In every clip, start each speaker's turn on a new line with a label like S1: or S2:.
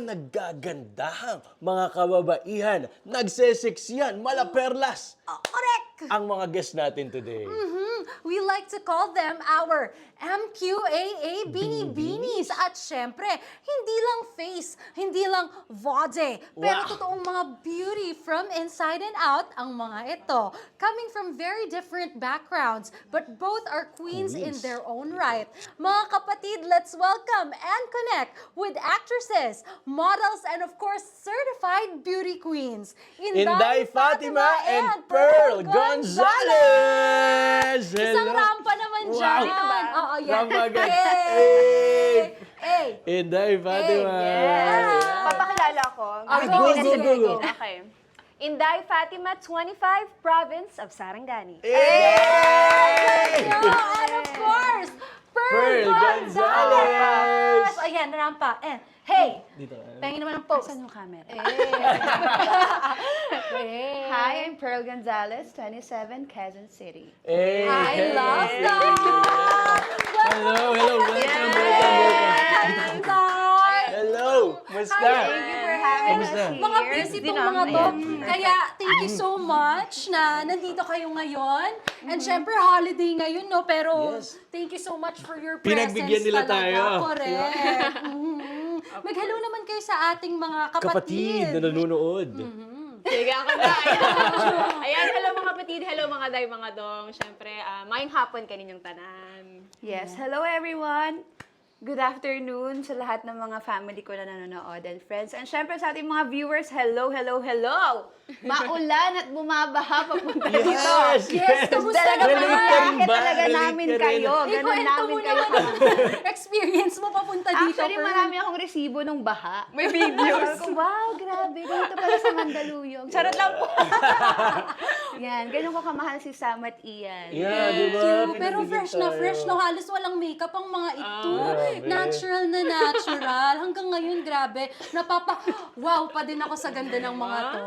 S1: naggagandahang mga kababaihan, nagseseksiyan, malaperlas.
S2: Correct!
S1: Ang mga guest natin today.
S2: We like to call them our MQAA Beanie Beanies. At syempre, hindi lang face, hindi lang body, pero
S1: Wow.
S2: totoong mga beauty from inside and out ang mga ito. Coming from very different backgrounds, but both are queens in their own right. Mga kapatid, let's welcome and connect with actresses, models, and of course, certified beauty queens.
S1: Inday Fatima and Pearl Gonzalez!
S2: Isang
S1: Hello.
S2: rampa naman
S1: Wow.
S2: dyan.
S1: Dito
S3: ba?
S2: Oo, yan.
S1: Rampa agad.
S2: Hey! Hey!
S1: Inday Fatima.
S3: Yes. Papakilala ko.
S2: Ah,
S3: Gamit
S2: go,
S3: ko na
S2: go,
S3: si
S2: go, go.
S3: Okay. Inday Fatima, 25, province of Sarangani.
S1: Hey!
S2: And of course,
S1: Pearl
S2: Pearl
S1: Gonzalez!
S2: Gonzalez! Ayan, rampa. Hey!
S1: Dito.
S2: Pahingin naman ang pose.
S3: Saan yung camera?
S2: Hey!
S3: Hi, I'm Pearl Gonzalez, 27, Quezon City.
S1: Hey!
S2: I love that!
S1: Hello, hello. Welcome, welcome, welcome. Hello! Musta?
S3: Thank you for having us
S1: Kamusta?
S3: here.
S2: Mga busy tong mga to. Kaya thank you so much na nandito kayo ngayon. And syempre holiday ngayon, no? Pero
S1: Yes.
S2: thank you so much for your presence
S1: Pinagbigyan nila
S2: talaga.
S1: tayo.
S2: Correct. Mag-hello naman kayo sa ating mga
S1: Kapatid na nanonood.
S4: Sige, ako na. Ayan, hello mga kapatid, hello mga day, mga dong. Siyempre, mayang hapon kaninyong tanan.
S3: Yes, hello everyone. Good afternoon sa lahat ng mga family ko na nanonood and friends. And syempre sa ating mga viewers, hello, hello, hello! Maulan at bumabaha papunta dito.
S1: Yes!
S2: Yes, kamusta
S3: Talaga
S1: Relate ka rin
S3: malaki
S1: ba?
S3: talaga
S1: Relate
S3: namin
S1: ka rin.
S3: kayo. Ganun
S2: Ikwento
S3: namin
S2: mo
S3: kayo.
S2: naman experience mo papunta dito.
S3: Actually,
S2: Pearl.
S3: marami akong resibo nung baha.
S4: May videos.
S3: Sabi ko, wow, grabe. Ganito pala sa Mandaluyong. Charot lang po. Yan, ganyan ko kamahal si Sam at Ian.
S1: Yeah, di ba?
S2: Cute. Pero
S1: Pinagbigyan
S2: fresh na
S1: tayo.
S2: fresh, no? Halos walang makeup ang mga ito.
S1: grabe.
S2: Natural na natural. Hanggang ngayon, grabe. Wow pa din ako sa ganda ng mga to.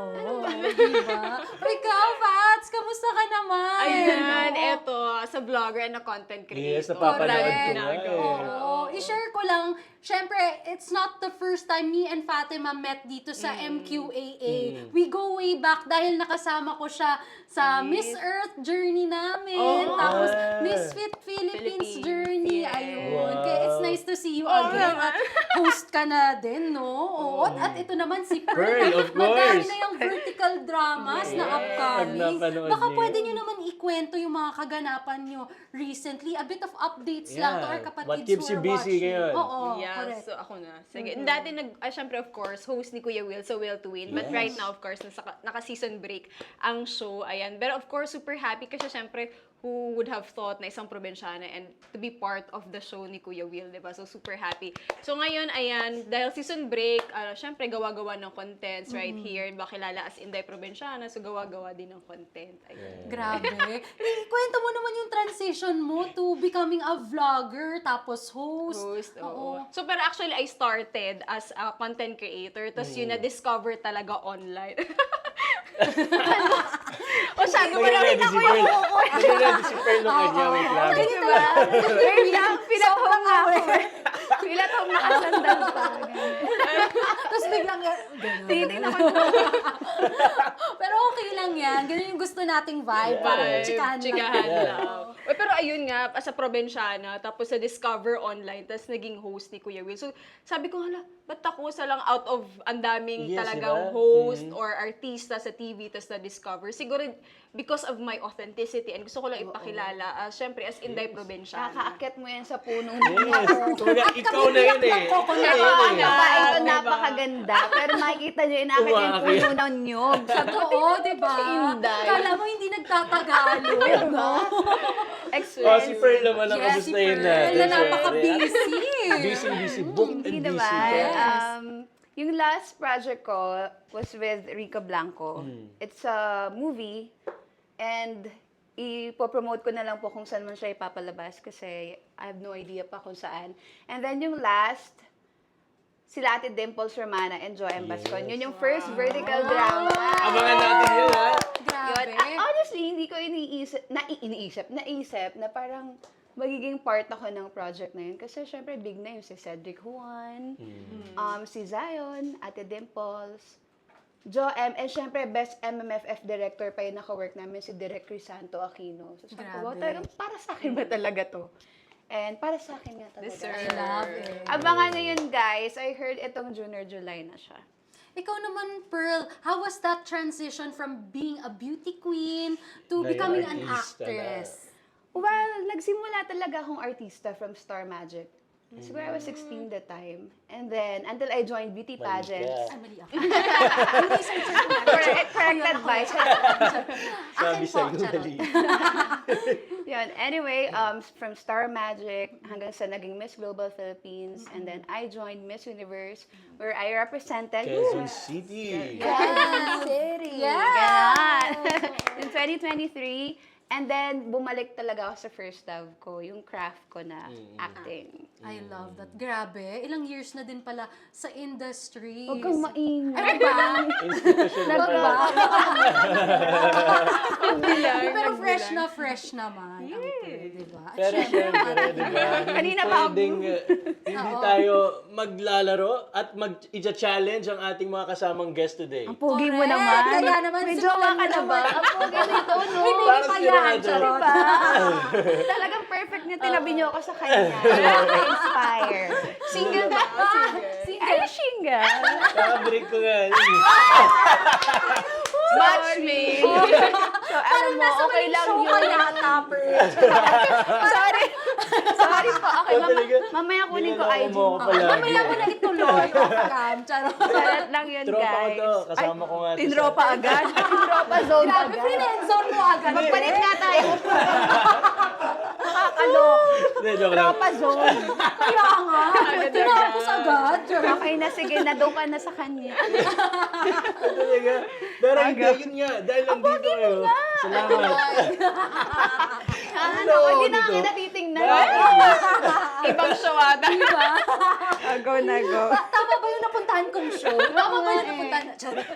S2: Diba? O ikaw, Fats, kamusta ka naman?
S4: Ayan,
S2: Oo.
S4: eto, sa vlogger and a content creator.
S1: Yes, napapanood ko
S2: Correct.
S1: nga eh.
S2: Oo. I-share ko lang, syempre, it's not the first time me and Fatima met dito sa MQAA. We go way back dahil nakasama ko siya sa Miss Earth journey namin.
S4: Oh.
S2: Tapos,
S1: Ah.
S2: Miss Fit Philippines
S4: Philippines,
S2: journey.
S4: yes.
S2: Ayun.
S1: Wow.
S2: Kaya it's nice to see you
S4: Oo
S2: again.
S4: naman.
S2: At host ka na din, no? Oo. At ito naman si Pearl.
S1: Pearl, of
S2: Madami
S1: course.
S2: na yung vertical dramas na upcoming.
S1: Pag napanood
S2: Baka
S1: niyo.
S2: pwede nyo naman ikwento yung mga kaganapan nyo recently. A bit of updates lang to
S1: Yeah.
S2: our kapatids
S1: What keeps
S2: who
S1: you
S2: are
S1: busy
S2: watching.
S1: ngayon?
S2: Oo,
S4: Yeah,
S2: correct.
S4: so ako na. Sige. Dati, syempre, of course, host ni Kuya Will, so Will to Win. But
S1: Yes.
S4: right now, of course, naka-season break ang show. Ayan. Pero of course, super happy kasi syempre, who would have thought na isang probinsyana and to be part of the show ni Kuya Will, di ba? So, super happy. So, ngayon, ayan, dahil season break, syempre, gawa-gawa ng contents right here. Ba kilala as Inday Probinsyana, so gawa-gawa din ng content. Ayan.
S2: Grabe. Kwento mo naman yung transition mo to becoming a vlogger, tapos host.
S4: Host, oo. So, pero actually, I started as a content creator, tapos yun, na-discover talaga online. O, sabi ko na rin
S1: Nag-ready
S4: ako
S1: si
S4: yung
S1: Pearl. Nag-ready si Pearl nung kanya. Wait lang.
S3: Diba? Wait lang, pinatawag nga ako. Pinatawag nakasandal pa.
S2: Tapos biglang, ganun.
S3: Tinitingnan ko
S2: Pero okay lang yan. Ganun yung gusto nating vibe. Parang chikahan lang.
S4: Chikahan lang. Uy, pero ayun nga, as a probinsyana, tapos sa Discover Online, tapos naging host ni Kuya Will. So, sabi ko, hala, ba't ako sa lang out of ang daming
S1: Yes,
S4: talagang
S1: diba?
S4: host or artista sa TV, tapos na-discover? Siguro, because of my authenticity, and gusto ko lang ipakilala, syempre, as Inday Probinsyana.
S3: Kakaakyat mo yan sa punong
S1: Yes. Kumbaga, ikaw na yun eh.
S2: Coconut.
S1: Ikaw na yun eh.
S3: Kapain ko
S4: Diba?
S3: napakaganda. Pero makikita nyo, inakit yung
S1: Umakit.
S3: puno ng nyog. Sabi ko,
S2: Oo, di ba?
S3: Inday.
S2: Kala mo hindi nagtatagalog, no?
S1: Oh, si Pearl naman ang
S2: Yes, si
S1: kamustahin
S2: Pearl
S1: natin.
S2: na napaka-busy.
S1: Busy, booked
S3: Hindi
S1: and busy.
S3: naman.
S2: Yes.
S3: Yung last project ko was with Rica Blanco. It's a movie and ipopromote ko na lang po kung saan man siya ipapalabas kasi I have no idea pa kung saan. And then yung last, sila Ate Dimples Romana and Joanne Bascon. Yun yung first vertical drama.
S1: Abangan natin yun, ha?
S2: Grabe.
S3: Yun. Honestly, hindi ko naisip na parang magiging part ako ng project na yun. Kasi syempre, big na yun. Si Cedric Juan, si Zion, Ate Dimples, Jo M, and syempre, best MMFF director pa yung naka-work namin, si Direk Crisanto Aquino. So sabi ko, wow,
S2: Grabe.
S3: talagang para sa akin ba talaga to? And para sa akin nga talaga.
S4: Deserve.
S2: I love it.
S3: Abangan nyo yun, guys. I heard itong Junior July na siya.
S2: Ikaw naman, Pearl, how was that transition from being a beauty queen to
S1: Ngayon,
S2: becoming an
S1: artista na.
S2: actress?
S3: Well, nagsimula talaga akong artista from Star Magic. Siguro I was 16 that time. And then, until I joined beauty
S1: Mali
S3: pageants.
S1: ka.
S2: Ay, mali ako. Yung research ko na.
S3: Correct advice.
S1: Sabi
S2: Akin
S1: sa'yo,
S2: po, charot.
S1: dali.
S3: Yun. Anyway, from Star Magic hanggang sa naging Miss Global Philippines. And then I joined Miss Universe where I represented
S1: Quezon City.
S3: Quezon City.
S2: Yes!
S3: Ganyan. In 2023. And then, bumalik talaga ako sa first love ko, yung craft ko na acting.
S2: I love that. Grabe. Ilang years na din pala sa industry.
S3: Huwag kang maingay.
S2: Ano ba?
S1: Institutional
S2: Wag
S1: pala.
S2: ba?
S4: Bilang,
S2: Pero fresh
S4: nagbilang.
S2: na fresh naman. ang Pearl, diba? At
S1: Pero syempre, di ba?
S3: Kanina
S1: Hindi
S3: pa ako-
S1: pwedeng, hindi tayo maglalaro at mag-challenge ang ating mga kasamang guest today.
S3: Ang pogi mo
S2: Correct.
S3: naman.
S2: Kaya naman,
S3: May
S2: simulan
S3: jowa
S2: mo
S3: ka na ba?
S2: naman.
S3: Ang pogi nito, no?
S2: Hindi
S1: Parang
S2: pa
S1: sigurado.
S2: yan, charot.
S3: Diba? Talagang perfect na tinabi niyo ako sa kanya. Nakaka-inspire.
S4: Single ba?
S3: Ay, single.
S1: Kaka-break ko nga.
S3: Match me. So, alam mo,
S2: Nasa
S3: okay
S2: maling
S3: lang
S2: show
S3: yun.
S2: ka yata, Pearl.
S3: Sorry. Sorry po. Okay,
S1: Oh, talaga?
S3: mamaya kunin ko
S1: Niloloko
S3: IG.
S1: mo ako palagi.
S2: Mamaya mo na ituloy. Off-cam. Charot.
S3: Salat lang yun,
S1: Tropa ko
S3: guys.
S1: to. Kasama ko nga to sa-
S3: Tinropa agad. Tinropa zone
S2: Grabe,
S3: agad.
S2: friend-zone mo agad.
S3: Magpalit nga tayo. Nakakalok.
S1: Hindi, joke lang.
S3: Tropa zone.
S2: Kaya nga. Tinapos agad. Charot.
S3: Okay na, sige, nadong ka na sa kanya.
S1: Talaga. Pero hindi, yun nga. Dahil nandito kayo. Salamat.
S3: Ano, hindi na
S1: dito.
S3: kita titingnan.
S4: Ibang show ata.
S3: Go na go.
S2: Tama ba yung napuntahan kong show? Tama ba yung napuntahan? Charot.